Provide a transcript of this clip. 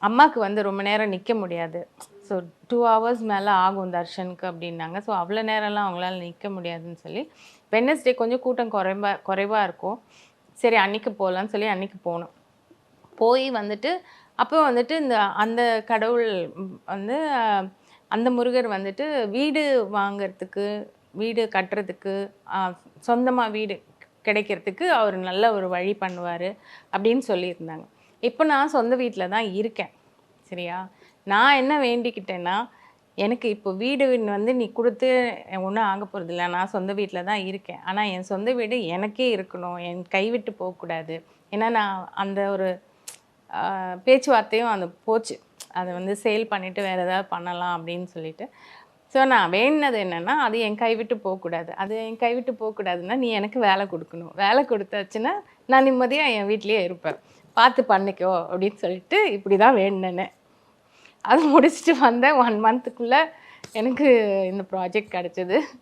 அம்மாவுக்கு வந்து ரொம்ப நேரம் நிற்க முடியாது. ஸோ 2 ஹவர்ஸ் மேலே ஆகும் தர்ஷனுக்கு அப்படின்னாங்க. ஸோ அவ்வளோ நேரம்லாம் அவங்களால நிற்க முடியாதுன்னு சொல்லி வெட்னஸ்டே கொஞ்சம் கூட்டம் குறைவாக இருக்கும். சரி அன்னைக்கு போகலான்னு சொல்லி அன்னைக்கு போனோம். போய் வந்துட்டு அப்போ வந்துட்டு அந்த கடவுள் வந்து அந்த முருகர் வந்துட்டு வீடு வாங்கிறதுக்கு, வீடு கட்டுறதுக்கு, சொந்தமா வீடு கிடைக்கிறதுக்கு அவர் நல்ல ஒரு வழி பண்ணுவார் அப்படின்னு சொல்லியிருந்தாங்க. இப்போ நான் சொந்த வீட்டில் தான் இருக்கேன். சரியா? நான் என்ன வேண்டிக்கிட்டேன்னா, எனக்கு இப்போ வீடு வந்து நீ குடுத்து ஒண்ணும் ஆக போறதில்ல. நான் சொந்த வீட்ல தான் இருக்கேன். ஆனா என் சொந்த வீடு எனக்கே இருக்கணும். என் கைவிட்டு போகக்கூடாது. ஏன்னா நான் அந்த ஒரு பேச்சுவார்த்தையும் அது போச்சு. அத வந்து சேல் பண்ணிட்டு வேற ஏதாவது பண்ணலாம் அப்படின்னு சொல்லிட்டு. ஸோ நான் வேண்டுனது என்னன்னா, அது என் கைவிட்டு போகக்கூடாது. அது என் கைவிட்டு போகக்கூடாதுன்னா, நீ எனக்கு வேலை குடுக்கணும். வேலை குடுத்தாச்சுன்னா, நான் நிம்மதியா என் வீட்லயே இருப்பேன். பார்த்து பண்ணிக்கோ அப்படின்னு சொல்லிட்டு இப்படி தான் வேண்டுனேனே. அது முடிச்சுட்டு வந்தேன் 1 மந்த்துக்குள்ள எனக்கு இந்த ப்ராஜெக்ட் கிடைச்சது.